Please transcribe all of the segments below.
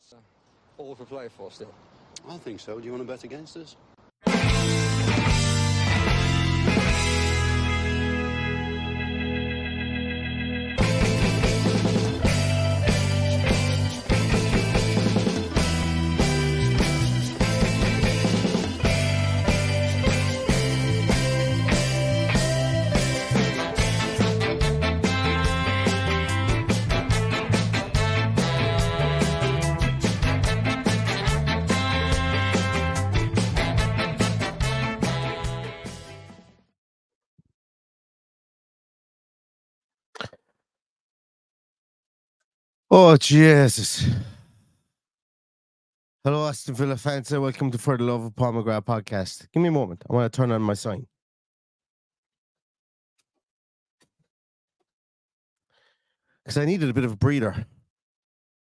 It's all to play for still. I think so. Do you want to bet against us? Oh, Jesus. Hello, Aston Villa fans, and welcome to For the Love of Paul McGrath podcast. Give me a moment. I want to turn on my sign. Because I needed a bit of a breather.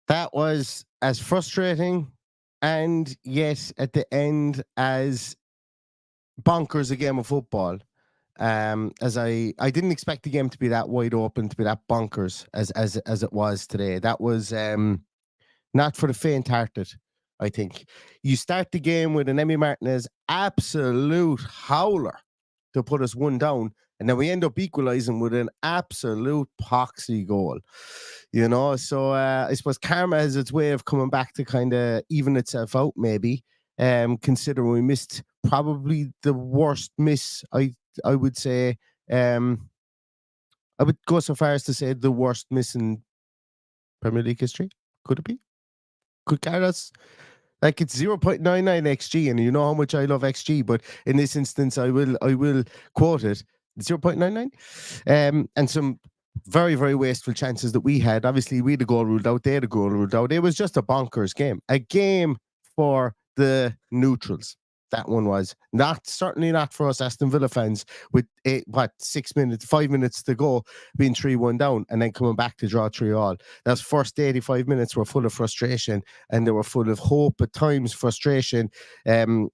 That was as frustrating and yet at the end as bonkers a game of football. As I didn't expect the game to be that wide open, to be that bonkers as it was today. That was not for the faint-hearted, I think. You start the game with an Emi Martinez absolute howler to put us one down, and then we end up equalising with an absolute poxy goal. You know, so I suppose karma has its way of coming back to kind of even itself out, maybe. Considering we missed probably the worst miss, I would say, I would go so far as to say the worst miss in Premier League history. Could it be? Could Carlos? Like, it's 0.99 XG, and you know how much I love XG, but in this instance, I will quote it, 0.99. And some very, very wasteful chances that we had. Obviously, we had a goal ruled out, they had a goal ruled out. It was just a bonkers game. A game for the neutrals. That one was certainly not for us Aston Villa fans with 5 minutes to go, being 3-1 down and then coming back to draw 3-3. Those first 85 minutes were full of frustration, and they were full of hope, at times frustration,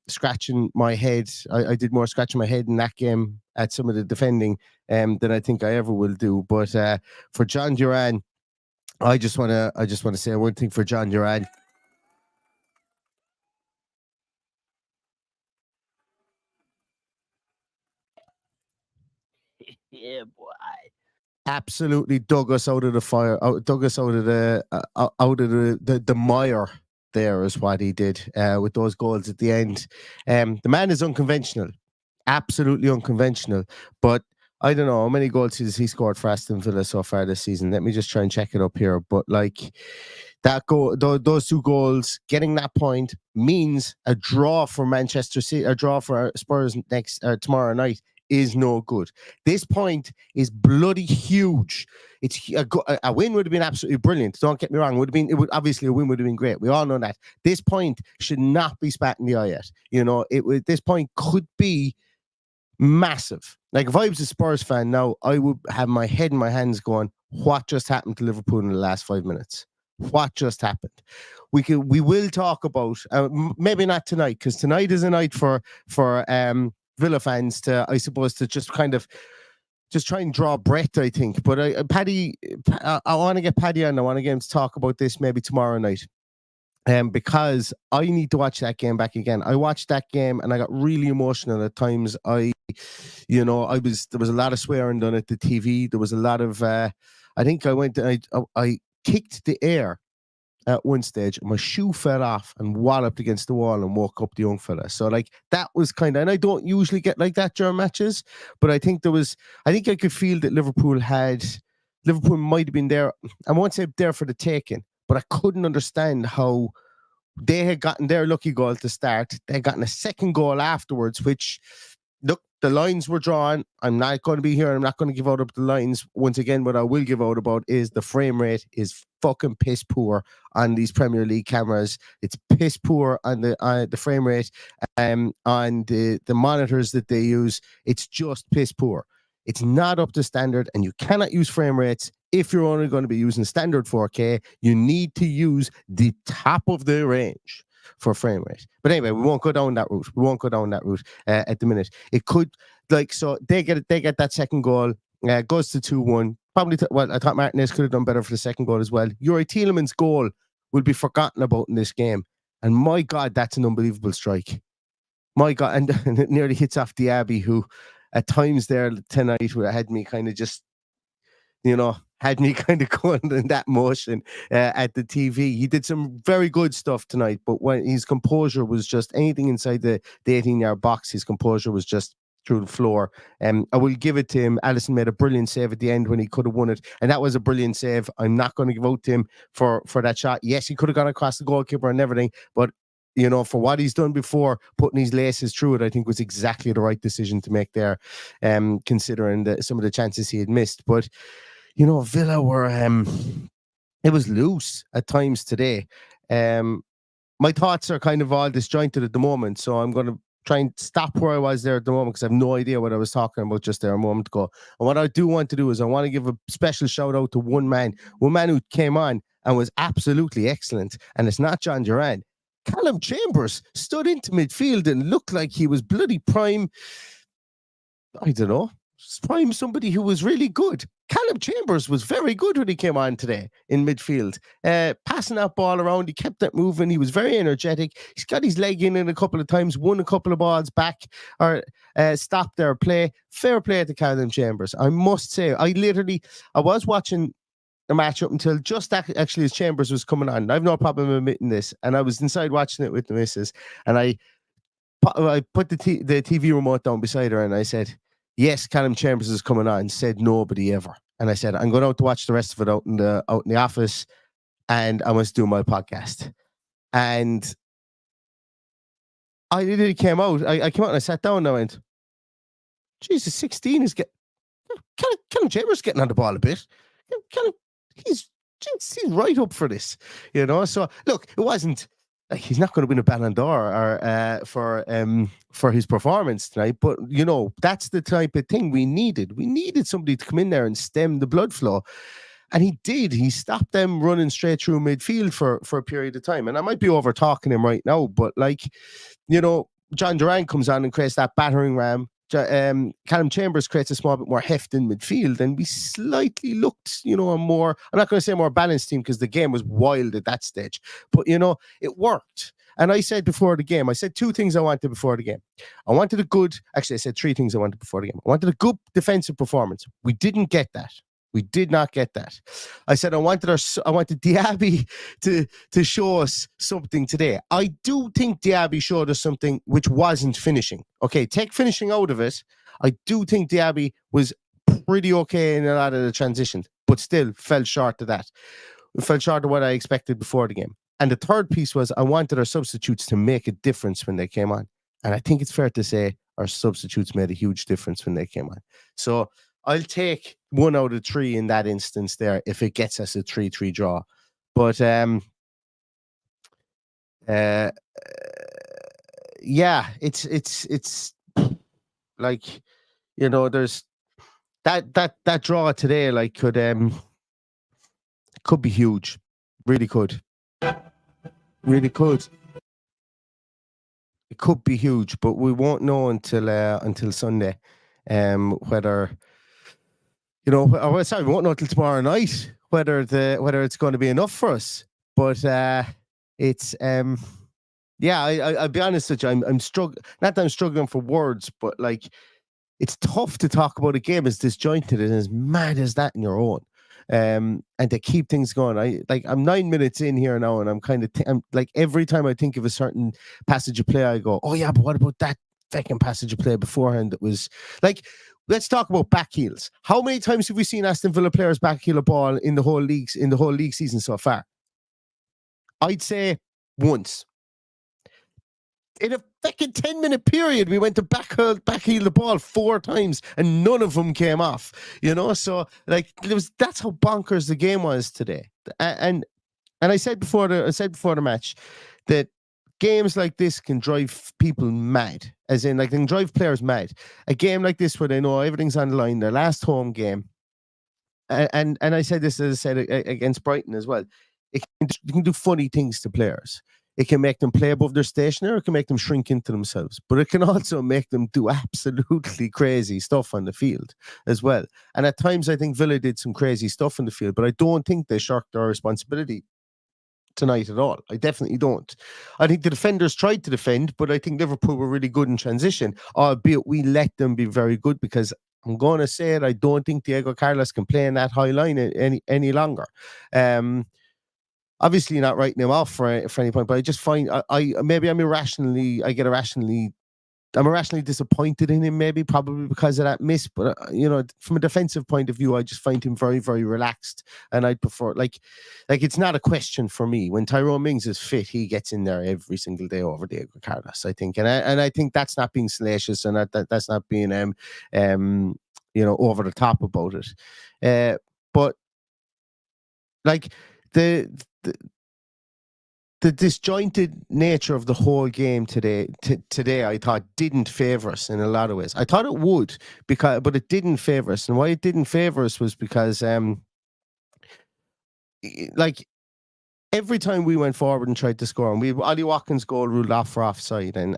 scratching my head. I did more scratching my head in that game at some of the defending than I think I ever will do. But for Jhon Duran, I just want to say one thing for Jhon Duran. Yeah, boy. Absolutely dug us out of the fire, dug us out of the mire. There is what he did with those goals at the end. The man is unconventional, absolutely unconventional. But I don't know how many goals he scored for Aston Villa so far this season. Let me just try and check it up here. But like that goal, those two goals, getting that point means a draw for Manchester City, a draw for Spurs tomorrow night is no good. This point is bloody huge. It's a win would have been absolutely brilliant. Don't get me wrong. Obviously a win would have been great. We all know that. This point should not be spat in the eye at. You know, this point could be massive. Like, if I was a Spurs fan now, I would have my head in my hands going, what just happened to Liverpool in the last 5 minutes? What just happened? We will talk about maybe not tonight, because tonight is a night for Villa fans to, I suppose, to just kind of just try and draw breath, I think. But I want to get Paddy on. I want to get him to talk about this maybe tomorrow night. Because I need to watch that game back again. I watched that game and I got really emotional at times. There was a lot of swearing done at the TV. There was a lot of, I think I kicked the air at one stage, and my shoe fell off and walloped against the wall and woke up the young fella. So like, that was kind of, and I don't usually get like that during matches, but I think I could feel that Liverpool might have been there. I won't say there for the taking, but I couldn't understand how they had gotten their lucky goal to start. They had gotten a second goal afterwards, which, look, the lines were drawn. I'm not going to be here. I'm not going to give out up the lines. Once again, what I will give out about is the frame rate is fucking piss poor on these Premier League cameras. It's piss poor on the frame rate on the monitors that they use. It's just piss poor. It's not up to standard, and you cannot use frame rates if you're only going to be using standard 4K. You need to use the top of the range for frame rate. But anyway, we won't go down that route. At the minute. It could, like, so they get that second goal, goes to 2-1. Probably, I thought Martinez could have done better for the second goal as well. Yuri Tielemans' goal will be forgotten about in this game. And my God, that's an unbelievable strike. My God, and it nearly hits off Diaby, who at times there tonight had me kind of just, had me kind of going in that motion at the TV. He did some very good stuff tonight, but when his composure was just anything inside the 18-yard box, his composure was just through the floor. I will give it to him. Alisson made a brilliant save at the end when he could have won it, and that was a brilliant save. I'm not going to give out to him for that shot. Yes, he could have gone across the goalkeeper and everything, but for what he's done before, putting his laces through it, I think was exactly the right decision to make there, considering some of the chances he had missed. But Villa were it was loose at times today. My thoughts are kind of all disjointed at the moment, so I'm going to try and stop where I was there at the moment because I have no idea what I was talking about just there a moment ago. And what I do want to do is I want to give a special shout out to one man who came on and was absolutely excellent, and it's not Jhon Duran. Callum Chambers stood into midfield and looked like he was bloody prime. I don't know. Prime somebody who was really good. Callum Chambers was very good when he came on today in midfield. Passing that ball around, he kept that moving. He was very energetic. He's got his leg in a couple of times, won a couple of balls back, or stopped their play. Fair play to Callum Chambers. I must say, I was watching the match up until just actually as Chambers was coming on. I have no problem admitting this. And I was inside watching it with the missus, and I put the TV remote down beside her, and I said, yes, Callum Chambers is coming on. Said nobody ever. And I said, I'm going out to watch the rest of it out in the office, and I must do my podcast. And I literally came out. I came out and I sat down and I went, Jesus, 16 is Callum Chambers getting on the ball a bit. He's right up for this, So look, it wasn't like he's not going to win a Ballon d'Or or for his performance tonight, but that's the type of thing we needed. We needed somebody to come in there and stem the blood flow, and he did. He stopped them running straight through midfield for a period of time. And I might be over talking him right now, but Jhon Duran comes on and creates that battering ram. Callum Chambers creates a small bit more heft in midfield, and we slightly looked, a more, I'm not going to say more balanced team because the game was wild at that stage, but it worked. And I said before the game, I said two things I wanted before the game. I said three things I wanted before the game. I wanted a good defensive performance. We didn't get that. We did not get that. I said I wanted Diaby to show us something today. I do think Diaby showed us something which wasn't finishing. Okay, take finishing out of it. I do think Diaby was pretty okay in a lot of the transitions, but still fell short of that. It fell short of what I expected before the game. And the third piece was I wanted our substitutes to make a difference when they came on. And I think it's fair to say our substitutes made a huge difference when they came on. So I'll take 1 out of 3 in that instance there if it gets us a 3-3 draw. But yeah, it's like there's that draw today could be huge, really could. It could be huge, but we won't know until Sunday whether. We won't know until tomorrow night whether it's going to be enough for us. But it's I'll be honest with you, I'm struggling. Not that I'm struggling for words, but it's tough to talk about a game as disjointed and as mad as that in your own. And to keep things going. I'm 9 minutes in here now, and I'm kind of I'm every time I think of a certain passage of play, I go, oh yeah, but what about that fucking passage of play beforehand that was let's talk about back heels. How many times have we seen Aston Villa players back heel a ball in the whole league season so far? I'd say once. In a fucking 10-minute period, we went to back heel the ball 4 times, and none of them came off. So that's how bonkers the game was today. And I said before the match that games like this can drive people mad, as in they can drive players mad. A game like this where they know everything's on the line, their last home game, and I said this, as I said, against Brighton as well. It can do funny things to players. It can make them play above their station, or it can make them shrink into themselves. But it can also make them do absolutely crazy stuff on the field as well. And at times, I think Villa did some crazy stuff on the field, but I don't think they shirked their responsibility tonight at all. I definitely don't. I think the defenders tried to defend, but I think Liverpool were really good in transition, albeit we let them be very good, because I'm going to say it, I don't think Diego Carlos can play in that high line any longer. Obviously not writing him off for any point, but I just find I'm irrationally disappointed in him, probably because of that miss. But from a defensive point of view, I just find him very, very relaxed, and I'd prefer like it's not a question for me. When Tyrone Mings is fit, he gets in there every single day over Diego Carlos, I think, and I think that's not being salacious, and that's not being over the top about it. But like the disjointed nature of the whole game today, I thought didn't favour us in a lot of ways. I thought it would, but it didn't favour us. And why it didn't favour us was because, every time we went forward and tried to score, and Ollie Watkins' goal ruled off for offside, and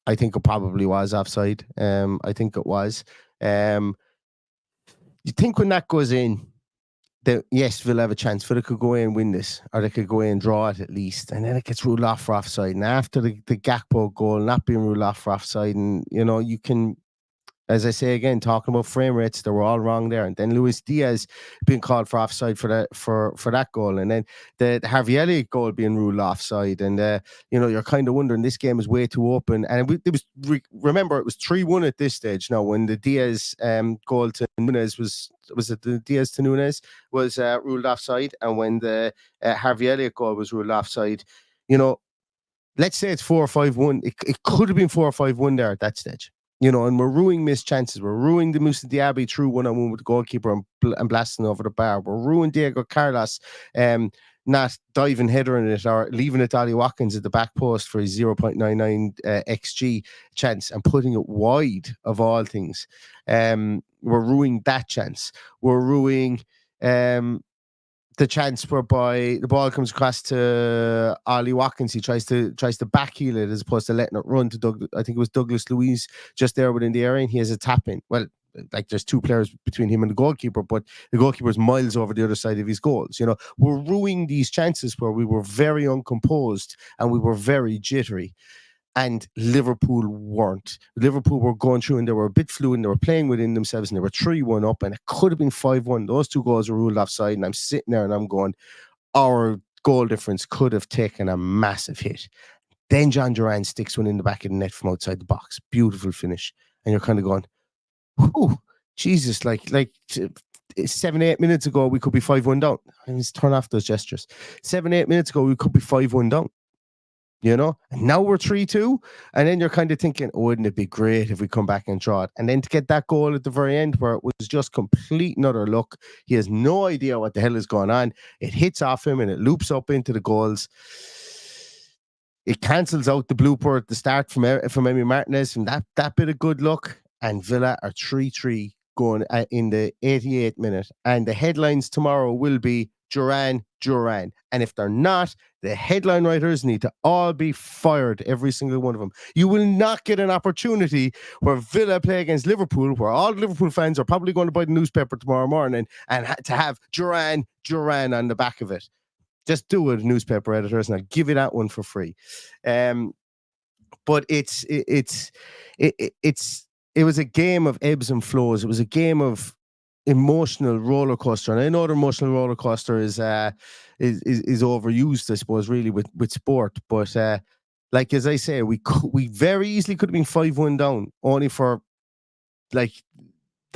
I think it probably was offside. I think it was. You think when that goes in, yes, Villa have a chance. Villa could go in and win this, or they could go in and draw it at least, and then it gets ruled off for offside. And after the Gakpo goal not being ruled off for offside, and you can, as I say again, talking about frame rates, they were all wrong there. And then Luis Diaz being called for offside for that goal, and then the Harvey Elliott goal being ruled offside, and you're kind of wondering, this game is way too open. And remember, it was 3-1 at this stage. Now, when the Diaz goal to Nunes was it the Diaz to Nunes was ruled offside, and when the Harvey Elliott goal was ruled offside, let's say it's 4 or 5-1. It could have been 4 or 5-1 there at that stage. And we're ruining missed chances. We're ruining the Moussa Diaby through 1-on-1 with the goalkeeper and blasting over the bar. We're ruining Diego Carlos not diving header in it, or leaving it to Ollie Watkins at the back post for his 0.99 XG chance and putting it wide of all things. We're ruining that chance. We're ruining the chance whereby the ball comes across to Ollie Watkins. He tries to backheel it as opposed to letting it run to I think it was Douglas Luiz just there within the area, and he has a tap in. Well, there's two players between him and the goalkeeper, but the goalkeeper's miles over the other side of his goals. We're ruining these chances where we were very uncomposed and we were very jittery. And Liverpool weren't. Liverpool were going through and they were a bit fluid and they were playing within themselves, and they were 3-1 up, and it could have been 5-1. Those two goals were ruled offside, and I'm sitting there and I'm going, our goal difference could have taken a massive hit. Then Jhon Duran sticks one in the back of the net from outside the box. Beautiful finish. And you're kind of going, whew, Jesus, like 7-8 minutes ago, we could be 5-1 down. I just turn off those gestures. 7-8 minutes ago, we could be 5-1 down. And now we're 3-2, and then you're kind of thinking, wouldn't it be great if we come back and draw it? And then to get that goal at the very end where it was just complete and utter luck. He has no idea what the hell is going on. It hits off him and it loops up into the goals. It cancels out the blooper at the start from Emi Martinez from that bit of good luck, and Villa are 3-3 going in the 88th minute. And the headlines tomorrow will be Duran. And if they're not, the headline writers need to all be fired, every single one of them. You will not get an opportunity where Villa play against Liverpool, where all Liverpool fans are probably going to buy the newspaper tomorrow morning, and to have Duran on the back of it. Just do it, newspaper editors, and I'll give you that one for free. But it was a game of ebbs and flows. It was a game of emotional roller coaster, and I know the emotional roller coaster is overused, I suppose, really with sport. But as I say, we very easily could have been 5-1 down, only for they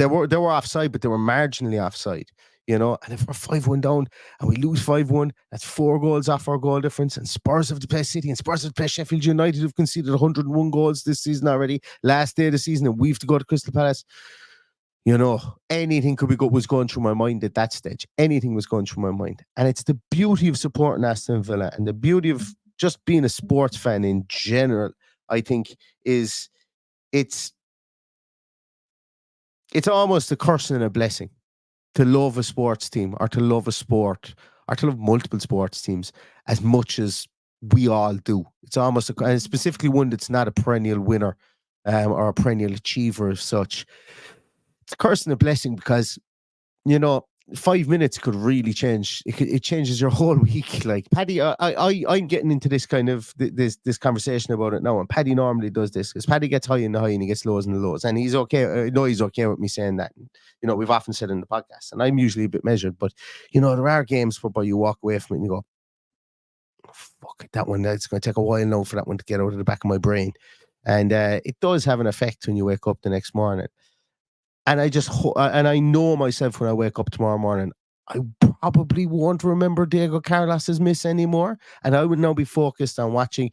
were offside, but they were marginally offside. And if we're 5-1 down and we lose 5-1, that's 4 goals off our goal difference. And Spurs have to play City, and Spurs have to play Sheffield United, who've conceded 101 goals this season already. Last day of the season, and we have to go to Crystal Palace. Anything was going through my mind at that stage. Anything was going through my mind. And it's the beauty of supporting Aston Villa, and the beauty of just being a sports fan in general, I think, is it's almost a curse and a blessing to love a sports team, or to love a sport, or to love multiple sports teams as much as we all do. It's almost and specifically one that's not a perennial winner or a perennial achiever as such. It's a curse and a blessing because, 5 minutes could really change. It changes your whole week. Like Paddy, I'm getting into this kind of this conversation about it now, and Paddy normally does this because Paddy gets high in the high and he gets lows in the lows, and he's okay. I know he's okay with me saying that. You know, we've often said in the podcast, and I'm usually a bit measured, but you know, there are games whereby you walk away from it and you go, oh, "Fuck that one! It's going to take a while now for that one to get out of the back of my brain," and it does have an effect when you wake up the next morning. And and I know myself when I wake up tomorrow morning, I probably won't remember Diego Carlos's miss anymore. And I would now be focused on watching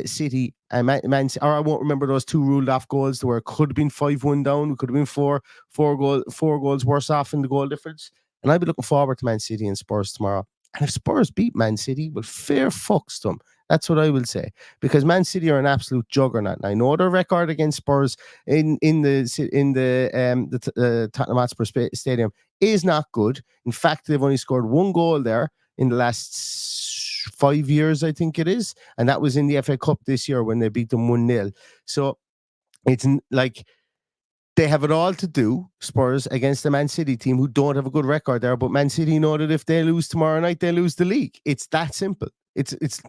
City and Man City, or I won't remember those 2 ruled off goals where it could have been 5-1 down. It could have been four goals worse off in the goal difference. And I'd be looking forward to Man City and Spurs tomorrow. And if Spurs beat Man City, well, fair fucks them. That's what I will say, because Man City are an absolute juggernaut. And I know their record against Spurs in the Tottenham Hotspur Stadium is not good. In fact, they've only scored 1 goal there in the last 5 years, I think it is, and that was in the FA Cup this year when they beat them 1-0. So it's like they have it all to do, Spurs, against the Man City team who don't have a good record there. But Man City know that if they lose tomorrow night, they lose the league. It's that simple. It's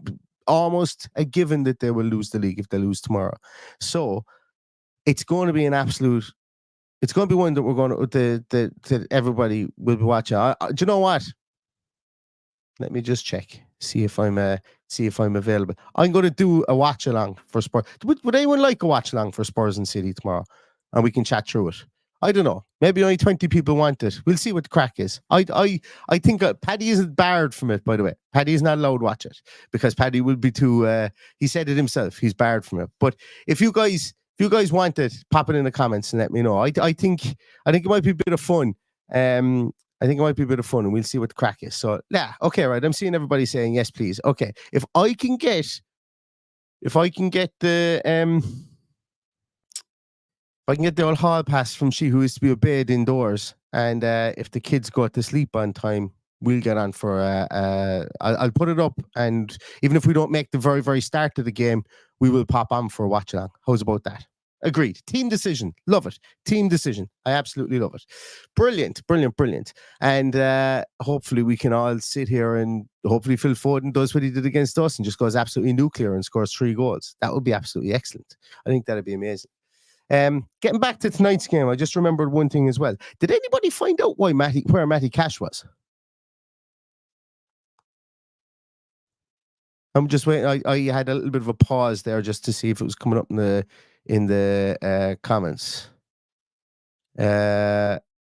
almost a given that they will lose the league if they lose tomorrow. So it's going to be an absolute. It's going to be one that we're going to that everybody will be watching. Do you know what? Let me just check, see if I'm available. I'm going to do a watch along for Spurs. Would anyone like a watch along for Spurs and City tomorrow, and we can chat through it? I don't know. Maybe only 20 people want it. We'll see what the crack is. I think Paddy isn't barred from it, by the way. Paddy is not allowed to watch it because Paddy will be too. He said it himself. He's barred from it. But if you guys want it, pop it in the comments and let me know. I think it might be a bit of fun. I think it might be a bit of fun, and we'll see what the crack is. So yeah, okay, right. I'm seeing everybody saying yes, please. Okay, if I can get the If I can get the old hall pass from she who is to be obeyed indoors, and if the kids go to sleep on time, we'll get on for I'll put it up, and even if we don't make the very, very start of the game, we will pop on for a watch along. How's about that? Agreed. Team decision. Love it. Team decision. I absolutely love it. Brilliant, brilliant, brilliant. And hopefully we can all sit here and hopefully Phil Foden does what he did against us and just goes absolutely nuclear and scores 3 goals. That would be absolutely excellent. I think that'd be amazing. Getting back to tonight's game, I just remembered one thing as well. Did anybody find out where Matty Cash was? I'm just waiting. I had a little bit of a pause there just to see if it was coming up in the comments.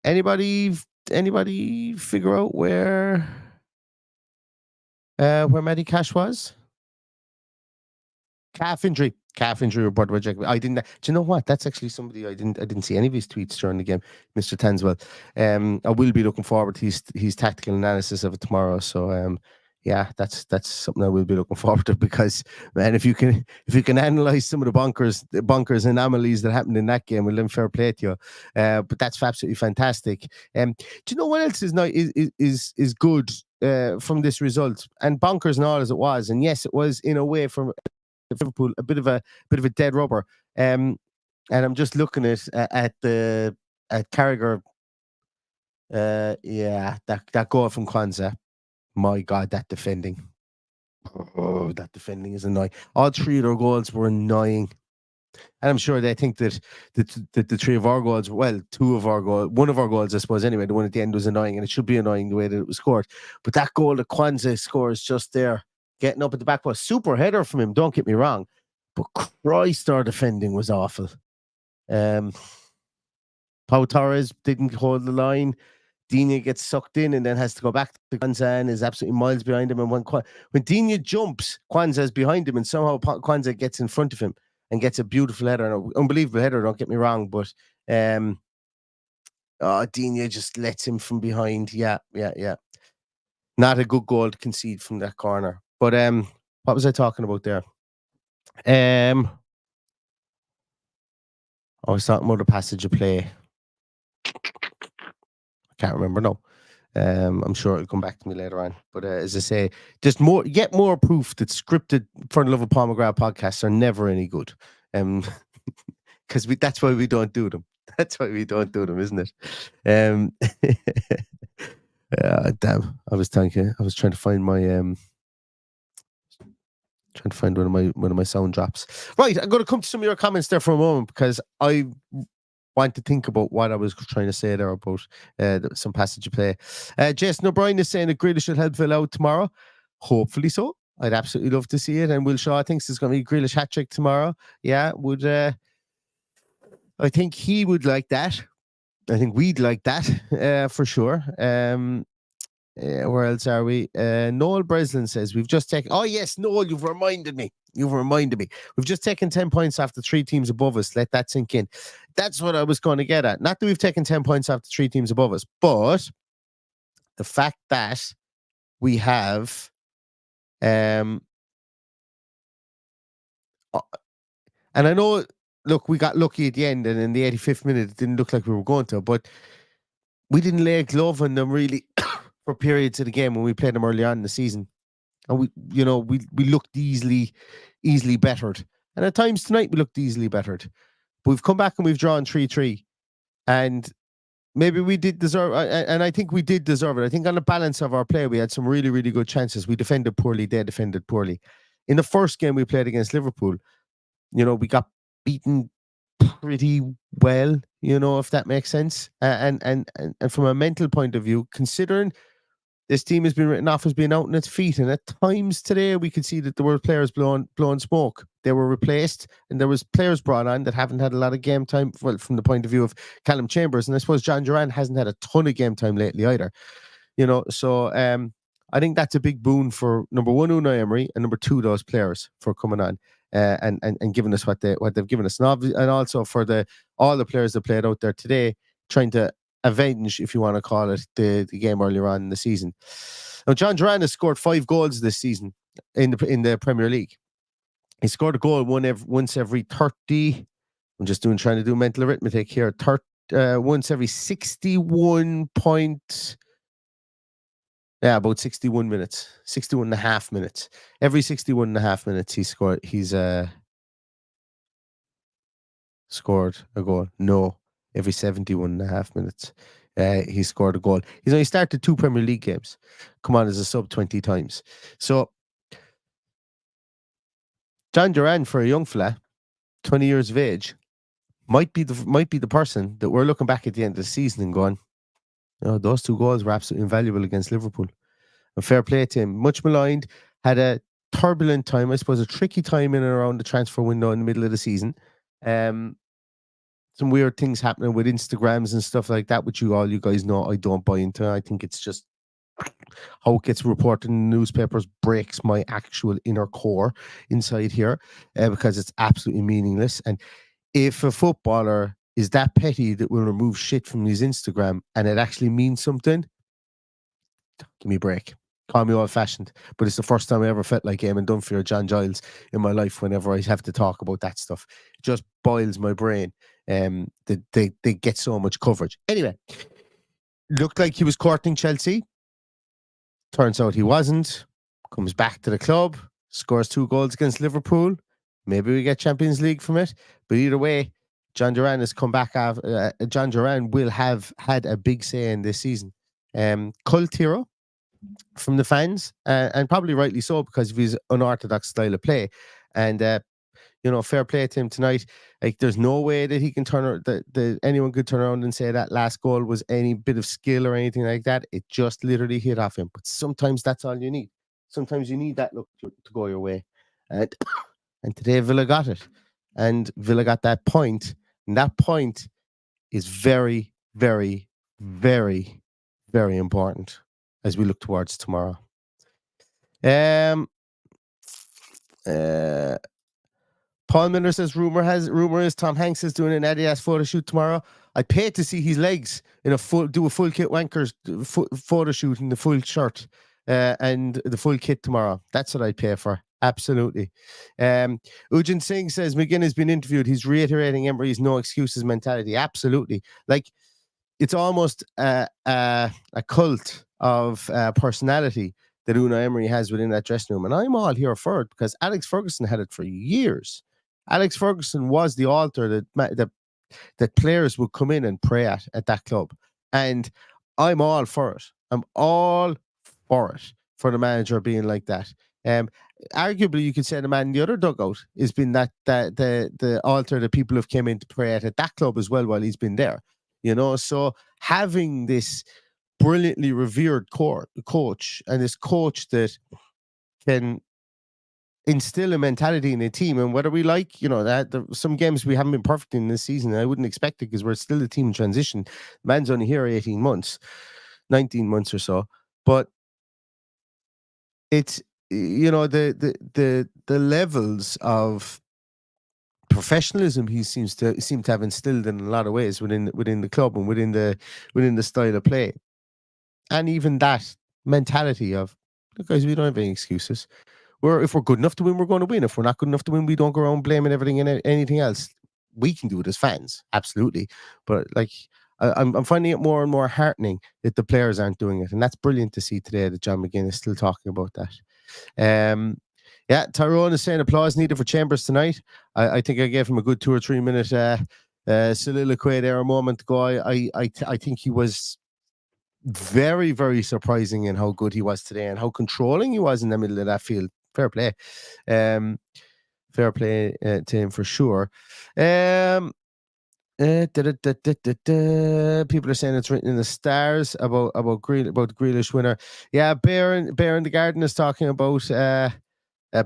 Anybody figure out where Matty Cash was? Calf injury reported by Jack. I didn't. Do you know what? That's actually somebody I didn't see any of his tweets during the game, Mr. Tanswell. I will be looking forward to his tactical analysis of it tomorrow. So yeah, that's something I will be looking forward to, because man, if you can analyze some of the bonkers anomalies that happened in that game, well, then fair play to you. But that's absolutely fantastic. Do you know what else is good from this result? And bonkers and all as it was, and yes, it was in a way from Liverpool a bit of a dead rubber. And I'm just looking at Carragher. Yeah, that goal from Kwanzaa. My God, that defending. Oh, that defending is annoying. All 3 of their goals were annoying. And I'm sure they think that the 3 of our goals, well, 2 of our goals, 1 of our goals, I suppose, anyway, the one at the end was annoying, and it should be annoying the way that it was scored. But that goal that Kwanzaa scores just there, getting up at the back post, super header from him, don't get me wrong. But Christ, our defending was awful. Pau Torres didn't hold the line. Digne gets sucked in and then has to go back to Kwanzaa and is absolutely miles behind him. And when Digne jumps, Kwanzaa is behind him, and somehow Kwanzaa gets in front of him and gets a beautiful header, an unbelievable header, don't get me wrong, but Digne just lets him from behind. Yeah. Not a good goal to concede from that corner. But what was I talking about there? I was talking about a passage of play. Can't remember now. I'm sure it'll come back to me later on. But as I say, just get more proof that scripted For the Love of Paul McGrath podcasts are never any good. Because that's why we don't do them. That's why we don't do them, isn't it? Damn. I was trying to find my trying to find one of my sound drops. Right, I'm going to come to some of your comments there for a moment because I want to think about what I was trying to say there about some passage of play. Jason O'Brien is saying that Grealish will help Villa out tomorrow. Hopefully so. I'd absolutely love to see it. And Will Shaw thinks there's going to be a Grealish hat trick tomorrow. Yeah, would I think he would like that. I think we'd like that for sure. Where else are we? Noel Breslin says we've just taken. Oh yes, Noel, you've reminded me. We've just taken 10 points off the 3 teams above us. Let that sink in. That's what I was going to get at. Not that we've taken 10 points off the 3 teams above us, but the fact that we have, and I know. Look, we got lucky at the end, and in the 85th minute, it didn't look like we were going to, but we didn't lay a glove on them really for periods of the game when we played them early on in the season. And we looked easily bettered. And at times tonight we looked easily bettered. But we've come back and we've drawn 3-3. And maybe we did deserve, and I think we did deserve it. I think on the balance of our play, we had some really, really good chances. We defended poorly, they defended poorly. In the first game we played against Liverpool, we got beaten pretty well, if that makes sense. And from a mental point of view, considering this team has been written off as being out on its feet, and at times today we could see that there were players blowing smoke. They were replaced, and there was players brought on that haven't had a lot of game time. Well, from the point of view of Callum Chambers, and I suppose Jhon Duran hasn't had a ton of game time lately either. So I think that's a big boon for number one, Unai Emery, and number two, those players for coming on and giving us what they've given us, and also for all the players that played out there today, trying to avenge, if you want to call it, the game earlier on in the season. Now, Jhon Duran has scored 5 goals this season in the Premier League. He scored a goal once every 30. I'm just trying to do mental arithmetic here. Once every 61 point. Yeah, about 61 minutes. 61 and a half minutes. Every 61 and a half minutes he's scored a goal. No. Every 71 and a half minutes, he scored a goal. He's only started 2 Premier League games. Come on, as a sub 20 times. So, Jhon Duran, for a young fella, 20 years of age, might be the person that we're looking back at the end of the season and going, those 2 goals were absolutely invaluable against Liverpool. And fair play to him. Much maligned, had a turbulent time, I suppose, a tricky time in and around the transfer window in the middle of the season. Some weird things happening with Instagrams and stuff like that, which you guys know I don't buy into. I think it's just how it gets reported in the newspapers breaks my actual inner core inside here, because it's absolutely meaningless. And if a footballer is that petty that will remove shit from his Instagram and it actually means something, give me a break. Call me old-fashioned, but it's the first time I ever felt like Eamon Dunphy or John Giles in my life whenever I have to talk about that stuff. It just boils my brain. They get so much coverage. Anyway, looked like he was courting Chelsea. Turns out he wasn't. Comes back to the club, scores 2 goals against Liverpool. Maybe we get Champions League from it. But either way, Jhon Duran has come back. Jhon Duran will have had a big say in this season. Cult hero from the fans, and probably rightly so, because of his unorthodox style of play. And fair play to him tonight. Like, there's no way that he can anyone could turn around and say that last goal was any bit of skill or anything like that. It just literally hit off him. But sometimes that's all you need. Sometimes you need that look to go your way. And today Villa got it. And Villa got that point. And that point is very, very, very, very important as we look towards tomorrow. Paul Miller says rumor is Tom Hanks is doing an Adidas photo shoot tomorrow. I'd pay to see his legs in a full kit wankers photo shoot in the full shirt and the full kit tomorrow. That's what I'd pay for. Absolutely. Ujin Singh says McGinn has been interviewed. He's reiterating Emery's no excuses mentality. Absolutely. Like, it's almost a cult of personality that Unai Emery has within that dressing room. And I'm all here for it, because Alex Ferguson had it for years. Alex Ferguson was the altar that players would come in and pray at that club. And I'm all for it. I'm all for it, for the manager being like that. Arguably, you could say the man in the other dugout has been that the altar that people have came in to pray at that club as well while he's been there. So having this brilliantly revered coach and this coach that can instill a mentality in a team, and whether we like, that some games we haven't been perfect in this season, I wouldn't expect it because we're still a team in transition. Man's only here 18 months, 19 months or so, but it's the levels of professionalism he seems to have instilled in a lot of ways within the club and within the style of play, and even that mentality of, look, guys, we don't have any excuses. If we're good enough to win, we're going to win. If we're not good enough to win, we don't go around blaming everything and anything else. We can do it as fans, absolutely. But I'm finding it more and more heartening that the players aren't doing it, and that's brilliant to see today that Jhon McGinn is still talking about that. Tyrone is saying applause needed for Chambers tonight. I think I gave him a good 2 or 3 minute soliloquy there a moment ago. I think he was very, very surprising in how good he was today and how controlling he was in the middle of that field. Fair play. Fair play to him for sure. People are saying it's written in the stars about the Grealish winner. Yeah, Bear in the Garden is talking about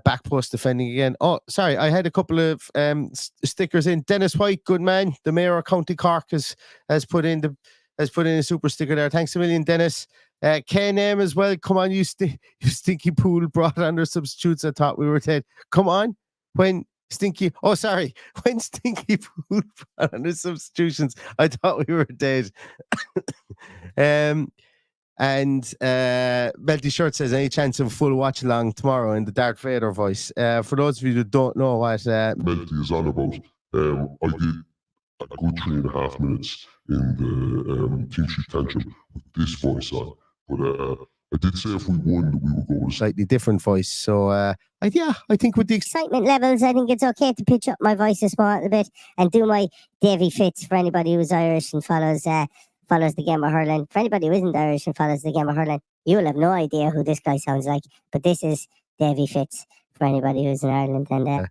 back post defending again. Oh, sorry, I had a couple of stickers in. Dennis White, good man. The mayor of County Cork has put in a super sticker there. Thanks a million, Dennis. Ken M as well. Come on, you stinky pool brought on their substitutes. I thought we were dead. Come on, when Stinky Pool brought on their substitutions, I thought we were dead. And Melty Shirt says, any chance of a full watch along tomorrow in the Darth Vader voice? For those of you that don't know what Melty is on about, I did a good 3.5 minutes in the Team Sheet Tantrum with this voice on, but I did say if we won that we would go with a slightly different voice. So I think with the excitement levels, I think it's okay to pitch up my voice a small little bit and do my Davy Fitz for anybody who's Irish and follows the game of hurling. For anybody who isn't Irish and follows the game of hurling, you will have no idea who this guy sounds like, but this is Davy Fitz for anybody who's in Ireland. And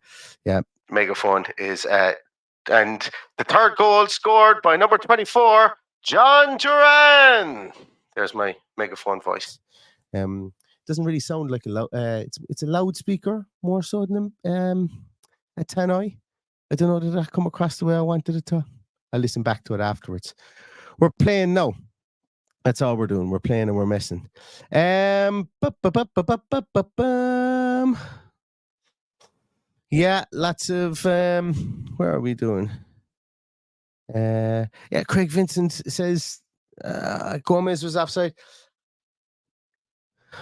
megaphone is and the third goal scored by number 24, Jhon Duran. There's my megaphone voice. Doesn't really sound like it's a loudspeaker more so than a tannoy. I don't know, did that come across the way I wanted it to? I'll listen back to it afterwards. We're playing now. That's all we're doing. We're playing and we're messing. Yeah, lots of where are we doing? Craig Vincent says Gomez was offside.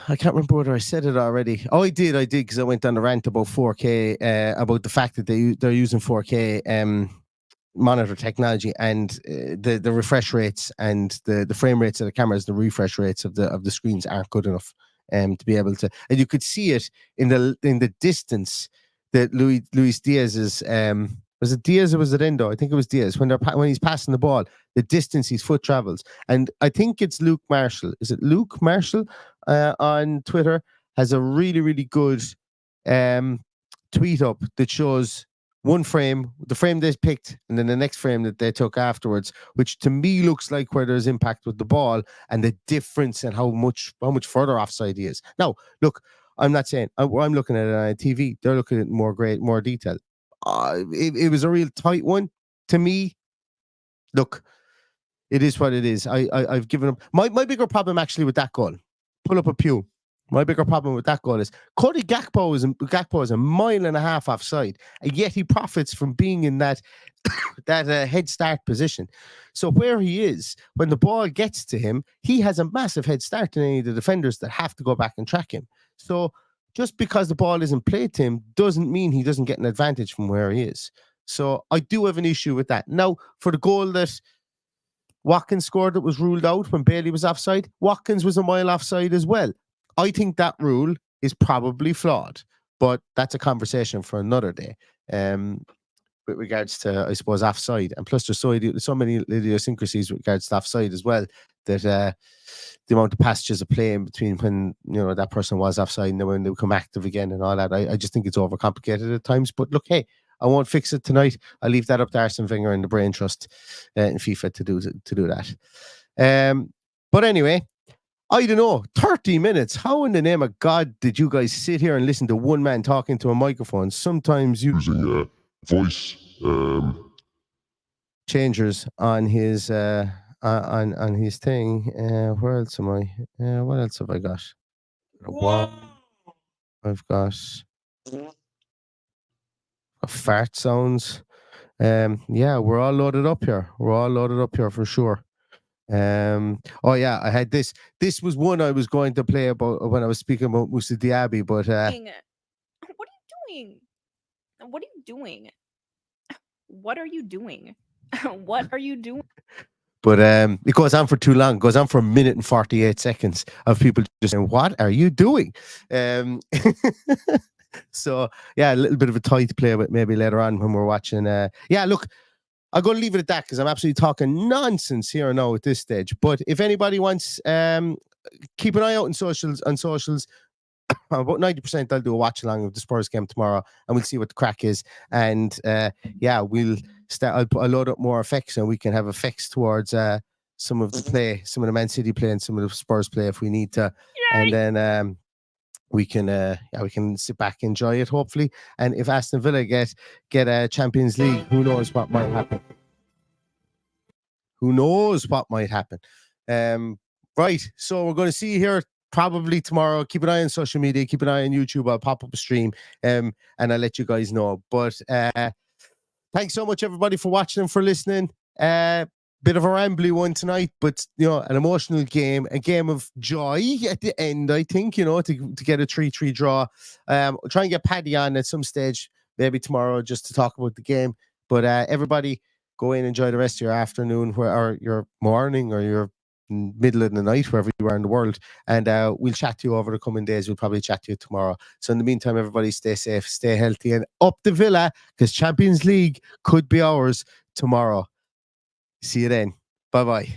I can't remember whether I said it already. Oh, I did because I went on a rant about 4K, about the fact that they're using 4K monitor technology, and the refresh rates and the frame rates of the cameras, the refresh rates of the screens aren't good enough to be able to. And you could see it in the distance that Luis Diaz's was it Diaz or was it Endo? I think it was Diaz when he's passing the ball, the distance his foot travels. And I think it's Luke Marshall. Is it Luke Marshall on Twitter has a really, really good tweet up that shows one frame, the frame they picked, and then the next frame that they took afterwards, which to me looks like where there's impact with the ball and the difference and how much further offside he is. Now, look, I'm not saying I'm looking at it on TV. They're looking at more detail. It was a real tight one to me. Look, it is what it is. I've given up my bigger problem actually with that goal. Pull up a pew. My bigger problem with that goal is Cody Gakpo is a 1.5 miles offside, and yet he profits from being in that head start position. So where he is, when the ball gets to him, he has a massive head start in any of the defenders that have to go back and track him. So just because the ball isn't played to him doesn't mean he doesn't get an advantage from where he is. So I do have an issue with that. Now, for the goal that Watkins scored that was ruled out when Bailey was offside, Watkins was a mile offside as well. I think that rule is probably flawed, but that's a conversation for another day. with regards to, I suppose, offside. And plus, there's so many idiosyncrasies with regards to offside as well, that the amount of passages of play in between when, you know, that person was offside and then when they become active again and all that. I just think it's overcomplicated at times. But look, hey, I won't fix it tonight. I'll leave that up to Arsene Wenger and the Brain Trust in FIFA to do that. But anyway, I don't know, 30 minutes. How in the name of God did you guys sit here and listen to one man talking to a microphone? Sometimes using voice changers on his on his thing. Where else am I? What else have I got? I've got fart sounds. Yeah, we're all loaded up here. We're all loaded up here for sure. Oh yeah, I had this. This was one I was going to play about when I was speaking about Moussa Diaby, but What are you doing? What are you doing? What are you doing? What are you doing? But it goes on for too long. It goes on for 1 minute and 48 seconds of people just saying, "What are you doing?" So yeah, a little bit of a tight play, but maybe later on when we're watching. Yeah, look, I'm going to leave it at that because I'm absolutely talking nonsense here now at this stage. But if anybody wants, keep an eye out on socials. About 90% I'll do a watch along of the Spurs game tomorrow, and we'll see what the crack is. And yeah, we'll start. I'll load up more effects, and we can have effects towards some of the play, some of the Man City play, and some of the Spurs play if we need to. Yay! And then we can sit back, enjoy it, hopefully. And if Aston Villa get a Champions League, who knows what might happen? Who knows what might happen? Right. So we're going to see you here probably tomorrow. Keep an eye on social media. Keep an eye on YouTube. I'll pop up a stream, and I'll let you guys know. But thanks so much, everybody, for watching and for listening. Bit of a rambly one tonight, but you know, an emotional game, a game of joy at the end. I think, you know, to get a 3-3 draw. Try and get Paddy on at some stage, maybe tomorrow, just to talk about the game. But everybody, go in, enjoy the rest of your afternoon, or your morning, or your middle of the night, wherever you are in the world. And we'll chat to you over the coming days. We'll probably chat to you tomorrow. So in the meantime, everybody stay safe, stay healthy, and up the Villa, because Champions League could be ours tomorrow. See you then. Bye-bye.